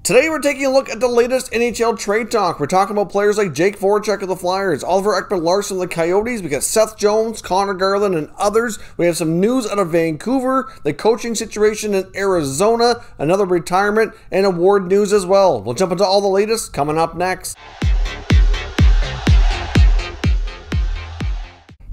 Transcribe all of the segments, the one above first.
Today we're taking a look at the latest NHL Trade Talk. We're talking about players like Jake Voracek of the Flyers, Oliver Ekman Larsson of the Coyotes. We got Seth Jones, Conor Garland, and others. We have some news out of Vancouver, the coaching situation in Arizona, another retirement, and award news as well. We'll jump into all the latest coming up next.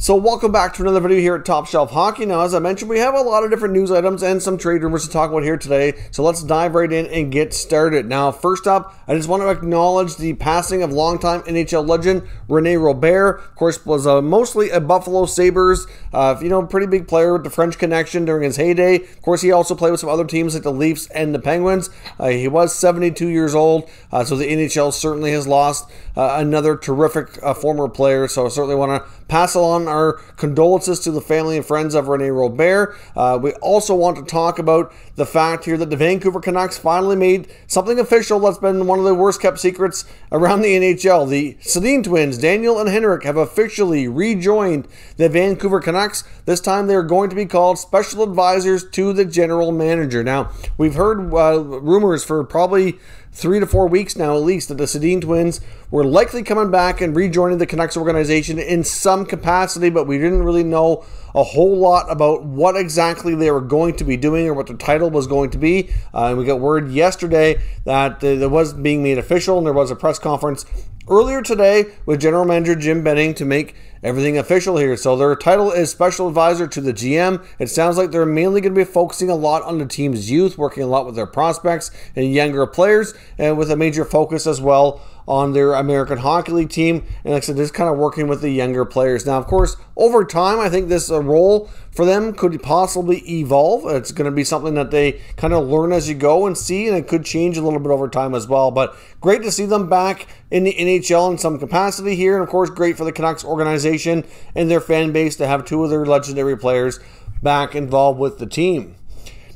So welcome back to another video here at Top Shelf Hockey. Now, as I mentioned, we have a lot of different news items and some trade rumors to talk about here today. So let's dive right in and get started. Now, first up, I just want to acknowledge the passing of longtime NHL legend Rene Robert. Of course, was mostly a Buffalo Sabres, pretty big player with the French connection during his heyday. Of course, he also played with some other teams like the Leafs and the Penguins. He was 72 years old, so the NHL certainly has lost another terrific former player. So I certainly want to pass along our condolences to the family and friends of Rene Robert. We also want to talk about the fact here that the Vancouver Canucks finally made something official that's been one of the worst kept secrets around the NHL. The Sedins twins, Daniel and Henrik, have officially rejoined the Vancouver Canucks. This time they're going to be called special advisors to the general manager. Now, we've heard rumors for probably 3 to 4 weeks now at least that the Sedins twins were likely coming back and rejoining the Canucks organization in some capacity, but we didn't really know a whole lot about what exactly they were going to be doing or what the title was going to be. And we got word yesterday that it was being made official, and there was a press conference earlier today with General Manager Jim Benning to make everything official here. So their title is Special Advisor to the GM. It sounds like they're mainly going to be focusing a lot on the team's youth, working a lot with their prospects and younger players, and with a major focus as well on their American Hockey League team. And like I said, just kind of working with the younger players. Now, of course, over time, I think this role for them could possibly evolve. It's going to be something that they kind of learn as you go and see, and it could change a little bit over time as well. But great to see them back in the NHL in some capacity here. And of course, great for the Canucks organization and their fan base to have two of their legendary players back involved with the team.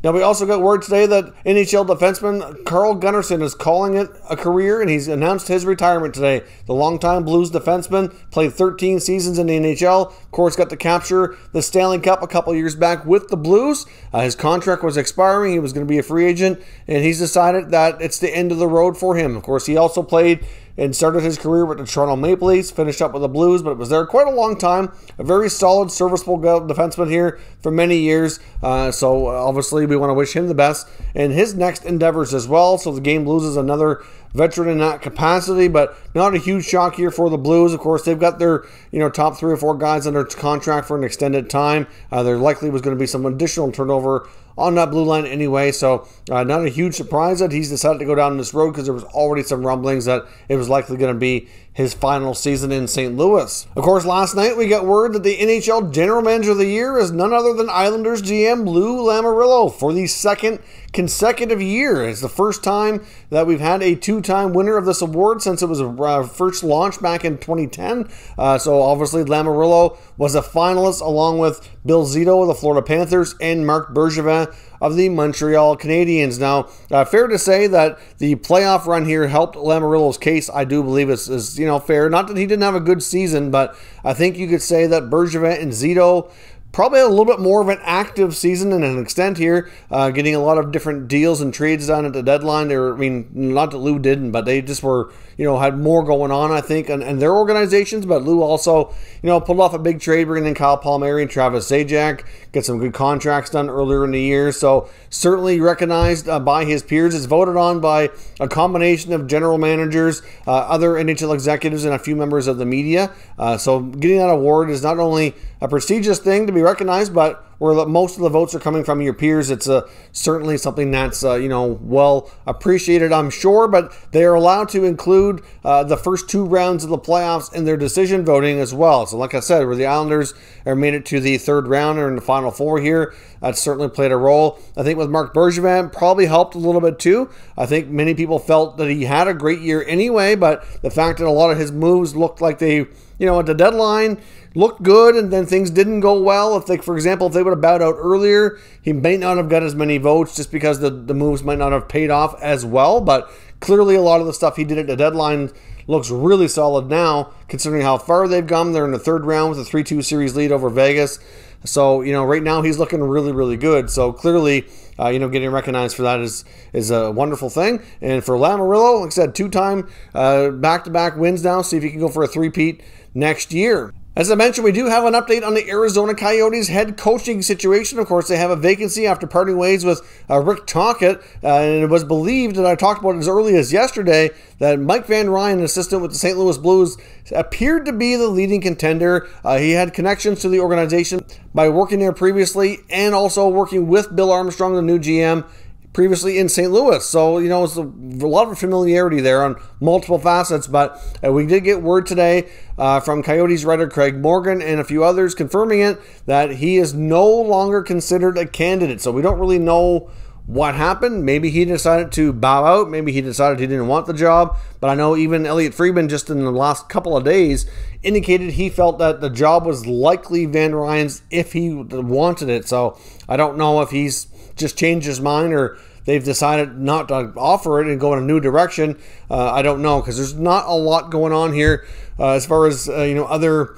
Now, we also got word today that NHL defenseman Gunnarsson is calling it a career, and he's announced his retirement today. The longtime Blues defenseman played 13 seasons in the NHL. Of course, got to capture the Stanley Cup a couple years back with the Blues. His contract was expiring. He was going to be a free agent, and he's decided that it's the end of the road for him. Of course, he also played and started his career with the Toronto Maple Leafs, finished up with the Blues, but it was there quite a long time. A very solid, serviceable defenseman here for many years. So obviously we want to wish him the best in his next endeavors as well. So the game loses another veteran in that capacity, but not a huge shock here for the Blues. Of course, they've got their top 3 or 4 guys under contract for an extended time. There likely was going to be some additional turnover on that blue line anyway, so not a huge surprise that he's decided to go down this road, because there was already some rumblings that it was likely going to be his final season in St. Louis. Of course, last night we got word that the NHL General Manager of the Year is none other than Islanders GM Lou Lamoriello for the second consecutive year. It's the first time that we've had a 2-time winner of this award since it was first launched back in 2010. So obviously Lamoriello was a finalist along with Bill Zito of the Florida Panthers and Marc Bergevin of the Montreal Canadiens. Now, fair to say that the playoff run here helped Lamoriello's case. I do believe is fair. Not that he didn't have a good season, but I think you could say that Bergevin and Zito probably had a little bit more of an active season and an extent here, getting a lot of different deals and trades done at the deadline. Not that Lou didn't, but they just were, had more going on, I think, and their organizations. But Lou also, pulled off a big trade, bringing in Kyle Palmieri and Travis Zajac, get some good contracts done earlier in the year. So certainly recognized by his peers. It's voted on by a combination of general managers, other NHL executives, and a few members of the media. So getting that award is not only a prestigious thing to be recognized, but where most of the votes are coming from your peers, it's certainly something that's well appreciated, I'm sure. But they are allowed to include the first 2 rounds of the playoffs in their decision voting as well. So like I said, where the Islanders are made it to the 3rd round or in the Final 4 here, that certainly played a role. I think with Marc Bergevin probably helped a little bit too. I think many people felt that he had a great year anyway, but the fact that a lot of his moves looked like they, at the deadline, looked good, and then things didn't go well. For example, if they would have bowed out earlier, he may not have got as many votes just because the moves might not have paid off as well. But clearly a lot of the stuff he did at the deadline looks really solid now, considering how far they've come. They're in the 3rd round with a 3-2 series lead over Vegas. So, right now he's looking really, really good. So clearly, getting recognized for that is a wonderful thing. And for Lamoriello, like I said, 2-time back-to-back wins now. See if he can go for a three-peat next year. As I mentioned, we do have an update on the Arizona Coyotes head coaching situation. Of course, they have a vacancy after parting ways with Rick Tocchet, and it was believed, and I talked about it as early as yesterday, that Mike Van Ryn, an assistant with the St. Louis Blues, appeared to be the leading contender. He had connections to the organization by working there previously and also working with Bill Armstrong, the new GM, previously in St. Louis. So, it's a lot of familiarity there on multiple facets, but we did get word today from Coyotes writer Craig Morgan and a few others confirming it that he is no longer considered a candidate. So we don't really know what happened. Maybe he decided to bow out. Maybe he decided he didn't want the job. But I know even Elliot Friedman just in the last couple of days indicated he felt that the job was likely Van Ryn's if he wanted it. So I don't know if he's just changed his mind or they've decided not to offer it and go in a new direction. I don't know, because there's not a lot going on here as far as other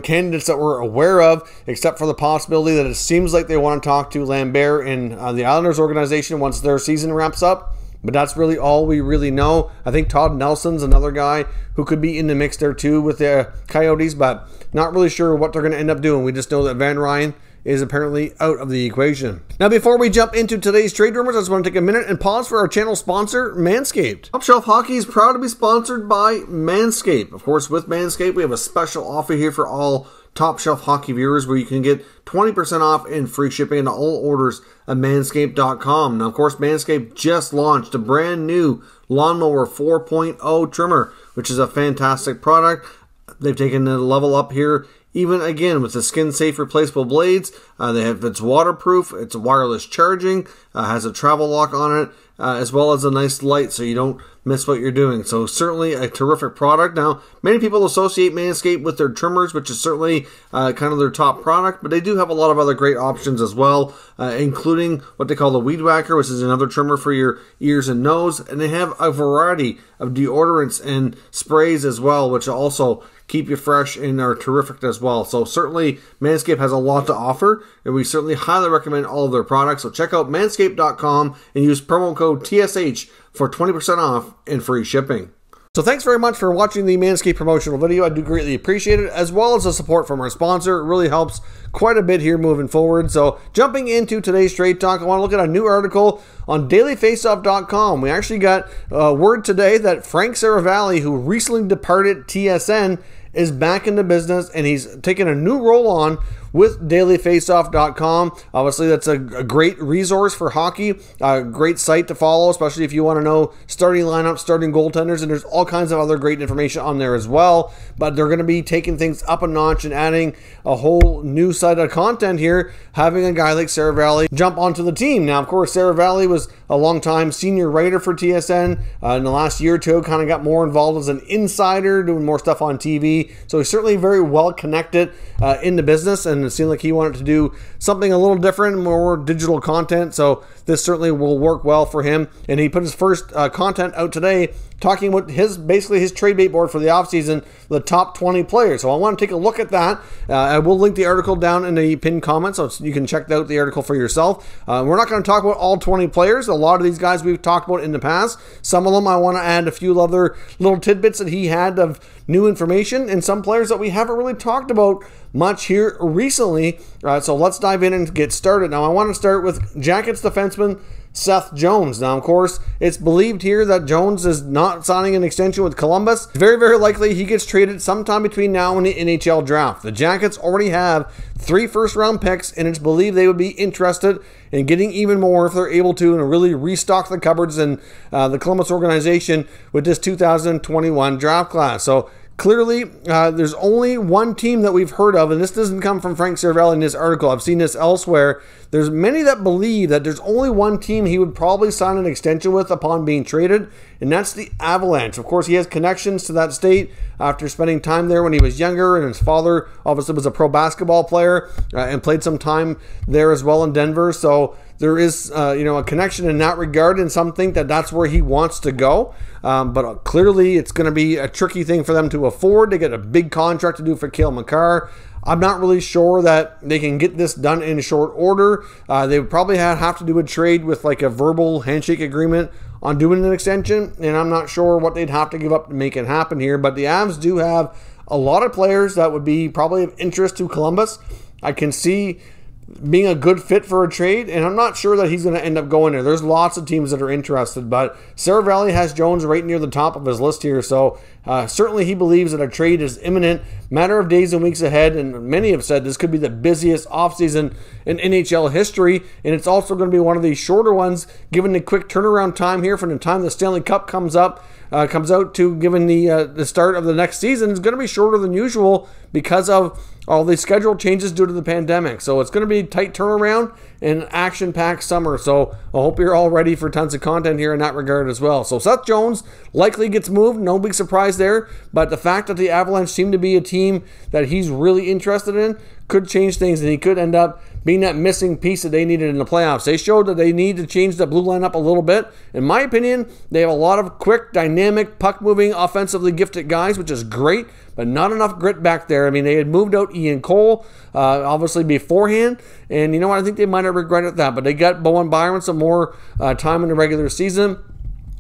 candidates that we're aware of, except for the possibility that it seems like they want to talk to Lambert and the Islanders organization once their season wraps up. But that's really all we really know. I think Todd Nelson's another guy who could be in the mix there too with the Coyotes, but not really sure what they're going to end up doing. We just know that Van Ryn is apparently out of the equation. Now, before we jump into today's trade rumors, I just want to take a minute and pause for our channel sponsor, Manscaped. Top Shelf Hockey is proud to be sponsored by Manscaped. Of course, with Manscaped, we have a special offer here for all Top Shelf Hockey viewers where you can get 20% off and free shipping into all orders at manscaped.com. Now, of course, Manscaped just launched a brand new Lawnmower 4.0 trimmer, which is a fantastic product. They've taken the level up here even again with the skin-safe replaceable blades. It's waterproof, it's wireless charging, has a travel lock on it, as well as a nice light so you don't miss what you're doing. So certainly a terrific product. Now, many people associate Manscaped with their trimmers, which is certainly kind of their top product, but they do have a lot of other great options as well, including what they call the Weed Whacker, which is another trimmer for your ears and nose. And they have a variety of deodorants and sprays as well, which also keep you fresh and are terrific as well. So certainly Manscaped has a lot to offer, and we certainly highly recommend all of their products. So check out manscaped.com and use promo code TSH for 20% off and free shipping. So thanks very much for watching the Manscaped promotional video. I do greatly appreciate it, as well as the support from our sponsor. It really helps quite a bit here moving forward. So jumping into today's trade talk, I want to look at a new article on dailyfaceoff.com. We actually got word today that Frank Saravalli, who recently departed TSN, is back in the business, and he's taken a new role on with dailyfaceoff.com. Obviously, that's a great resource for hockey, a great site to follow, especially if you want to know starting lineups, starting goaltenders, and there's all kinds of other great information on there as well. But they're going to be taking things up a notch and adding a whole new side of content here, having a guy like Saravalli jump onto the team. Now, of course, Saravalli was a long-time senior writer for TSN. In the last year or two, kind of got more involved as an insider, doing more stuff on TV. So he's certainly very well connected in the business, and it seemed like he wanted to do something a little different, more digital content. So this certainly will work well for him. And he put his first content out today, talking about basically his trade bait board for the offseason, the top 20 players. So I want to take a look at that. I will link the article down in the pinned comments, so you can check out the article for yourself. We're not going to talk about all 20 players. A lot of these guys we've talked about in the past. Some of them I want to add a few other little tidbits that he had of new information, and some players that we haven't really talked about much here recently. So let's dive in and get started. Now I want to start with Jackets defenseman Seth Jones. Now, of course, it's believed here that Jones is not signing an extension with Columbus. Very, very likely he gets traded sometime between now and the NHL draft. The Jackets already have 3 first-round picks, and it's believed they would be interested in getting even more if they're able to and really restock the cupboards in the Columbus organization with this 2021 draft class. So clearly, there's only one team that we've heard of, and this doesn't come from Frank Saravalli in this article. I've seen this elsewhere. There's many that believe that there's only one team he would probably sign an extension with upon being traded, and that's the Avalanche. Of course, he has connections to that state after spending time there when he was younger, and his father obviously was a pro basketball player and played some time there as well in Denver. So there is a connection in that regard, and some think that that's where he wants to go. But clearly it's going to be a tricky thing for them to afford to get a big contract to do for Cale Makar. I'm not really sure that they can get this done in short order. They would probably have to do a trade with like a verbal handshake agreement on doing an extension, and I'm not sure what they'd have to give up to make it happen here. But the Avs do have a lot of players that would be probably of interest to Columbus. I can see being a good fit for a trade, and I'm not sure that he's going to end up going there. There's lots of teams that are interested, but Saravalli has Jones right near the top of his list here, so certainly he believes that a trade is imminent, matter of days and weeks ahead, and many have said this could be the busiest offseason in NHL history, and it's also going to be one of the shorter ones, given the quick turnaround time here from the time the Stanley Cup comes out to given the start of the next season. Is going to be shorter than usual because of all the schedule changes due to the pandemic. So it's going to be a tight turnaround and action-packed summer. So I hope you're all ready for tons of content here in that regard as well. So Seth Jones likely gets moved. No big surprise there. But the fact that the Avalanche seem to be a team that he's really interested in could change things, and he could end up being that missing piece that they needed in the playoffs. They showed that they need to change the blue line up a little bit. In my opinion, they have a lot of quick, dynamic, puck-moving, offensively gifted guys, which is great, but not enough grit back there. I mean, they had moved out Ian Cole, obviously beforehand, and you know what? I think they might have regretted that, but they got Bowen Byron some more time in the regular season.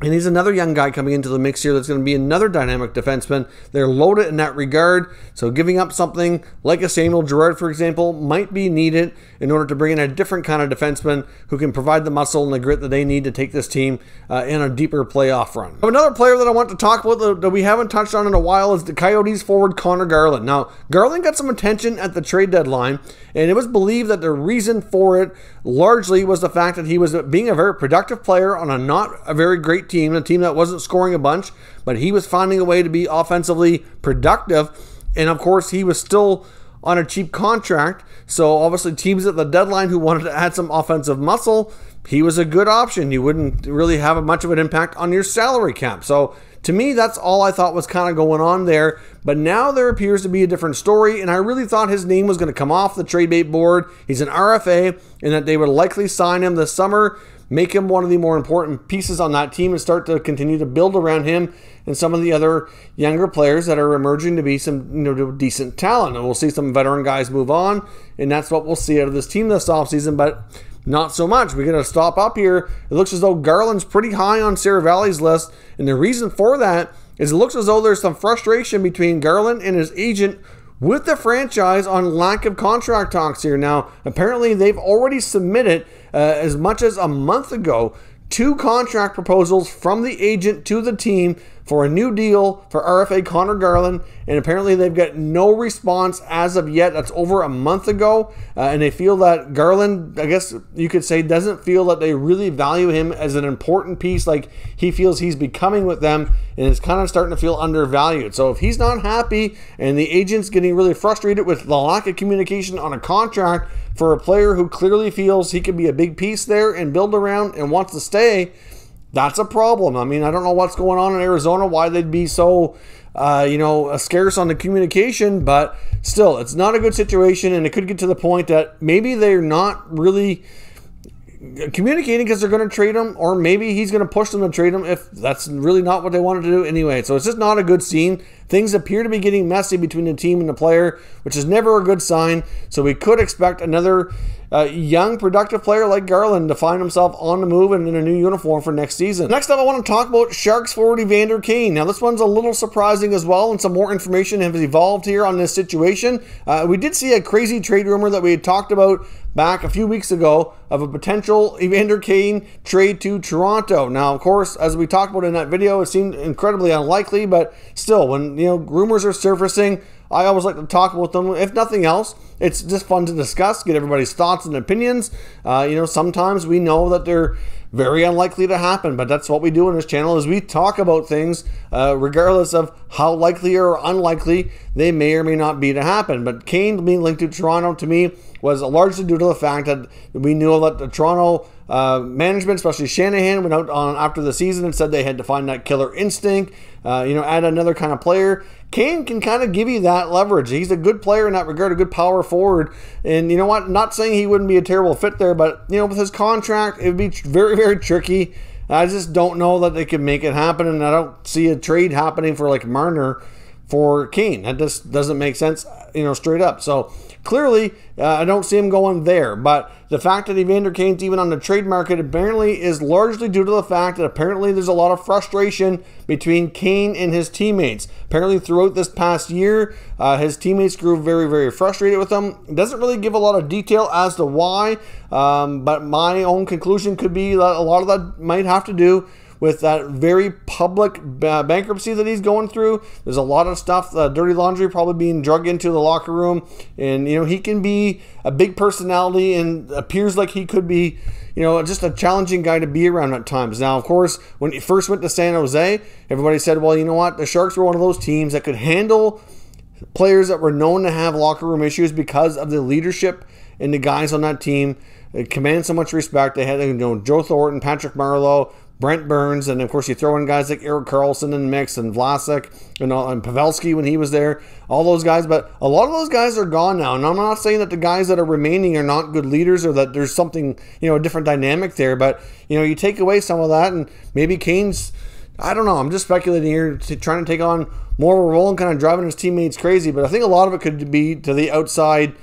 And he's another young guy coming into the mix here that's going to be another dynamic defenseman. They're loaded in that regard, so giving up something like a Samuel Girard, for example, might be needed in order to bring in a different kind of defenseman who can provide the muscle and the grit that they need to take this team in a deeper playoff run. Another player that I want to talk about that we haven't touched on in a while is the Coyotes forward Conor Garland. Now, Garland got some attention at the trade deadline, and it was believed that the reason for it largely was the fact that he was being a very productive player on a not a very great team, a team that wasn't scoring a bunch, but he was finding a way to be offensively productive. And of course, he was still on a cheap contract. So obviously teams at the deadline who wanted to add some offensive muscle, he was a good option. You wouldn't really have much of an impact on your salary cap. So to me, that's all I thought was kind of going on there. But now there appears to be a different story, and I really thought his name was going to come off the trade bait board. He's an RFA, and that they would likely sign him this summer, make him one of the more important pieces on that team, and start to continue to build around him and some of the other younger players that are emerging to be some decent talent. And we'll see some veteran guys move on, and that's what we'll see out of this team this offseason, but not so much. We're going to stop up here. It looks as though Garland's pretty high on Saravalli's list, and the reason for that is it looks as though there's some frustration between Garland and his agent with the franchise on lack of contract talks here. Now, apparently they've already submitted, as much as a month ago, 2 contract proposals from the agent to the team for a new deal for RFA Conor Garland, and apparently they've got no response as of yet. That's over a month ago, and they feel that Garland, I guess you could say, doesn't feel that they really value him as an important piece like he feels he's becoming with them, and is kind of starting to feel undervalued. So if he's not happy and the agent's getting really frustrated with the lack of communication on a contract for a player who clearly feels he could be a big piece there and build around and wants to stay, that's a problem. I mean, I don't know what's going on in Arizona, why they'd be so, scarce on the communication, but still, it's not a good situation, and it could get to the point that maybe they're not really communicating because they're going to trade him, or maybe he's going to push them to trade him if that's really not what they wanted to do anyway. So it's just not a good scene. Things appear to be getting messy between the team and the player, which is never a good sign. So we could expect another young, productive player like Garland to find himself on the move and in a new uniform for next season. Next up, I want to talk about Sharks forward Evander Kane. Now, this one's a little surprising as well, and some more information has evolved here on this situation. We did see a crazy trade rumor that we had talked about back a few weeks ago of a potential Evander Kane trade to Toronto. Now, of course, as we talked about in that video, it seemed incredibly unlikely, but still, when rumors are surfacing, I always like to talk about them. If nothing else, it's just fun to discuss, get everybody's thoughts and opinions. Sometimes we know that they're very unlikely to happen, but that's what we do on this channel, is we talk about things regardless of how likely or unlikely they may or may not be to happen. But Kane being linked to Toronto, to me, was largely due to the fact that we knew that the Toronto management, especially Shanahan, went out on after the season and said they had to find that killer instinct, add another kind of player. Kane can kind of give you that leverage. He's a good player in that regard, a good power forward. And you know what? Not saying he wouldn't be a terrible fit there, but with his contract, it would be very, very tricky. I just don't know that they can make it happen, and I don't see a trade happening for like Marner for Kane. That just doesn't make sense, straight up. So clearly, I don't see him going there. But the fact that Evander Kane's even on the trade market apparently is largely due to the fact that apparently there's a lot of frustration between Kane and his teammates. Apparently throughout this past year, his teammates grew very, very frustrated with him. It doesn't really give a lot of detail as to why, but my own conclusion could be that a lot of that might have to do with that very public bankruptcy that he's going through. There's a lot of stuff, dirty laundry probably being dragged into the locker room. And, he can be a big personality and appears like he could be, just a challenging guy to be around at times. Now, of course, when he first went to San Jose, everybody said, well, you know what? The Sharks were one of those teams that could handle players that were known to have locker room issues because of the leadership and the guys on that team. It command so much respect. They had, Joe Thornton, Patrick Marleau, Brent Burns, and of course you throw in guys like Erik Karlsson in the mix, and Vlasic, and Pavelski when he was there, all those guys. But a lot of those guys are gone now, and I'm not saying that the guys that are remaining are not good leaders or that there's something, a different dynamic there. But you take away some of that, and maybe Kane's, I don't know, I'm just speculating here, trying to take on more of a role and kind of driving his teammates crazy. But I think a lot of it could be to the outside,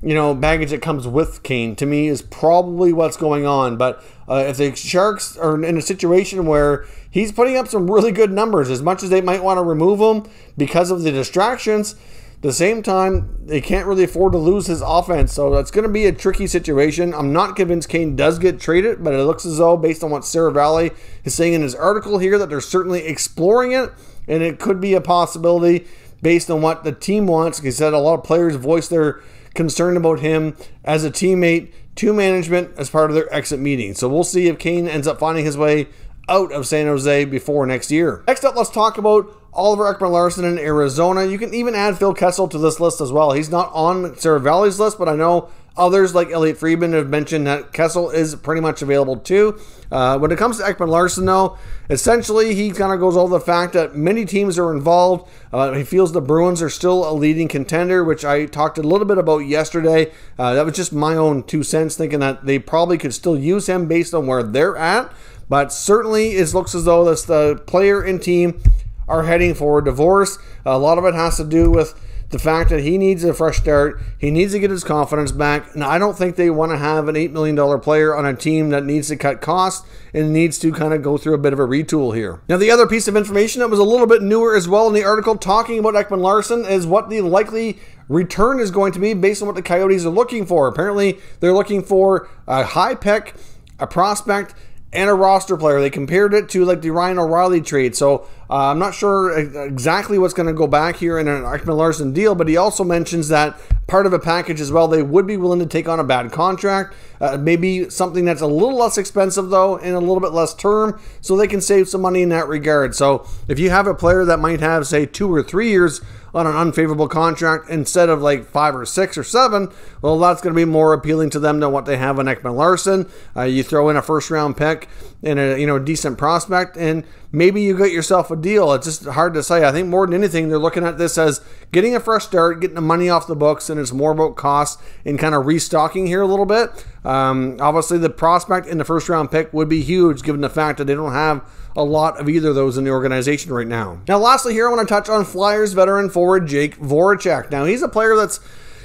baggage that comes with Kane, to me, is probably what's going on. But if the Sharks are in a situation where he's putting up some really good numbers, as much as they might want to remove him because of the distractions, at the same time, they can't really afford to lose his offense. So that's going to be a tricky situation. I'm not convinced Kane does get traded, but it looks as though, based on what Sarah Valley is saying in his article here, that they're certainly exploring it, and it could be a possibility based on what the team wants. He said a lot of players voiced their concern about him as a teammate to management as part of their exit meeting. So we'll see if Kane ends up finding his way out of San Jose before next year. Next up, let's talk about Oliver Ekman Larsson in Arizona. You can even add Phil Kessel to this list as well. He's not on Sarah Valley's list, but I know others like Elliot Friedman have mentioned that Kessel is pretty much available too. When it comes to Ekman Larsson, though, essentially he kind of goes over the fact that many teams are involved. He feels the Bruins are still a leading contender, which I talked a little bit about yesterday. That was just my own 2 cents, thinking that they probably could still use him based on where they're at. But certainly it looks as though this, the player and team are heading for a divorce. A lot of it has to do with the fact that he needs a fresh start. He needs to get his confidence back. And I don't think they want to have an $8 million player on a team that needs to cut costs and needs to kind of go through a bit of a retool here. Now, the other piece of information that was a little bit newer as well in the article talking about Ekman Larsson is what the likely return is going to be based on what the Coyotes are looking for. Apparently, they're looking for a high pick, a prospect, and a roster player. They compared it to like the Ryan O'Reilly trade. So I'm not sure exactly what's going to go back here in an Ekman Larsson deal, but he also mentions that part of a package as well, they would be willing to take on a bad contract, maybe something that's a little less expensive though and a little bit less term, so they can save some money in that regard. So if you have a player that might have, say, 2 or 3 years on an unfavorable contract instead of like 5 or 6 or 7, well, that's going to be more appealing to them than what they have on Ekman Larsson. You throw in a first-round pick and a decent prospect, and maybe you get yourself a deal. It's just hard to say. I think more than anything, they're looking at this as getting a fresh start, getting the money off the books, and it's more about cost and kind of restocking here a little bit. Obviously, the prospect and the first-round pick would be huge, given the fact that they don't have a lot of either of those in the organization right now. Now, lastly here, I want to touch on Flyers veteran forward Jake Voracek. Now, he's a player that's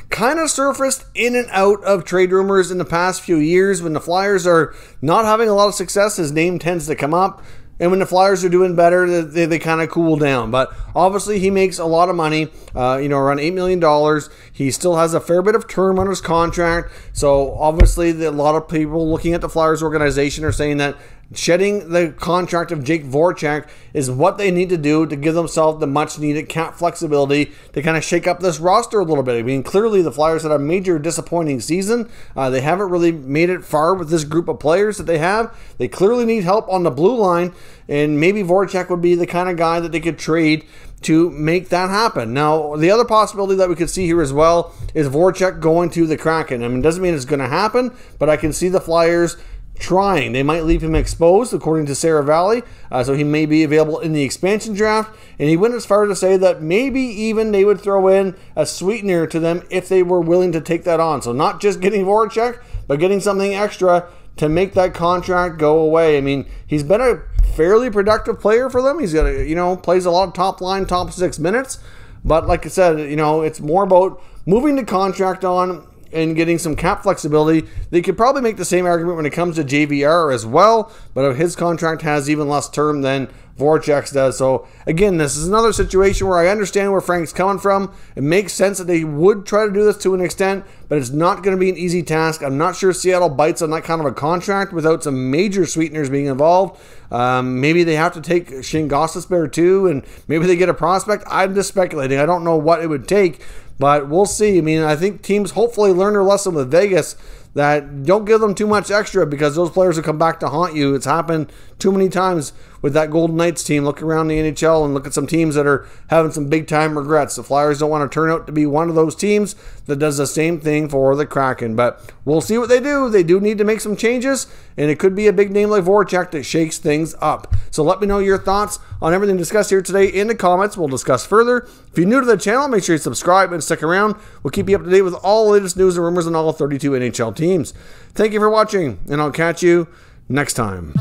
kind of surfaced in and out of trade rumors in the past few years. When the Flyers are not having a lot of success, his name tends to come up. And when the Flyers are doing better, they kind of cool down. But obviously, he makes a lot of money, around $8 million. He still has a fair bit of term on his contract. So obviously, a lot of people looking at the Flyers organization are saying that shedding the contract of Jake Voracek is what they need to do to give themselves the much-needed cap flexibility to kind of shake up this roster a little bit. I mean, clearly the Flyers had a major disappointing season. They haven't really made it far with this group of players that they have. They clearly need help on the blue line, and maybe Voracek would be the kind of guy that they could trade to make that happen. Now, the other possibility that we could see here as well is Voracek going to the Kraken. I mean, it doesn't mean it's going to happen, but I can see the Flyers trying. They might leave him exposed, according to Sarah Valley, so he may be available in the expansion draft, and he went as far to say that maybe even they would throw in a sweetener to them if they were willing to take that on. So not just getting Voracek, but getting something extra to make that contract go away. I mean, he's been a fairly productive player for them. He's got plays a lot of top line, top 6 minutes. But like I said, it's more about moving the contract on and getting some cap flexibility. They could probably make the same argument when it comes to JVR as well, but his contract has even less term than Voracek's does. So again, this is another situation where I understand where Frank's coming from. It makes sense that they would try to do this to an extent, but it's not going to be an easy task. I'm not sure Seattle bites on that kind of a contract without some major sweeteners being involved. Maybe they have to take Shane Gostisbehere too, and maybe they get a prospect. I'm just speculating. I don't know what it would take, but we'll see. I mean, I think teams hopefully learn their lesson with Vegas, that don't give them too much extra, because those players will come back to haunt you. It's happened too many times with that Golden Knights team. Look around the NHL and look at some teams that are having some big time regrets. The Flyers don't want to turn out to be one of those teams that does the same thing for the Kraken, but we'll see what they do. They do need to make some changes, and it could be a big name like Voracek that shakes things up. So let me know your thoughts on everything discussed here today in the comments. We'll discuss further. If you're new to the channel, make sure you subscribe and stick around. We'll keep you up to date with all the latest news and rumors on all 32 NHL teams. Thank you for watching, and I'll catch you next time.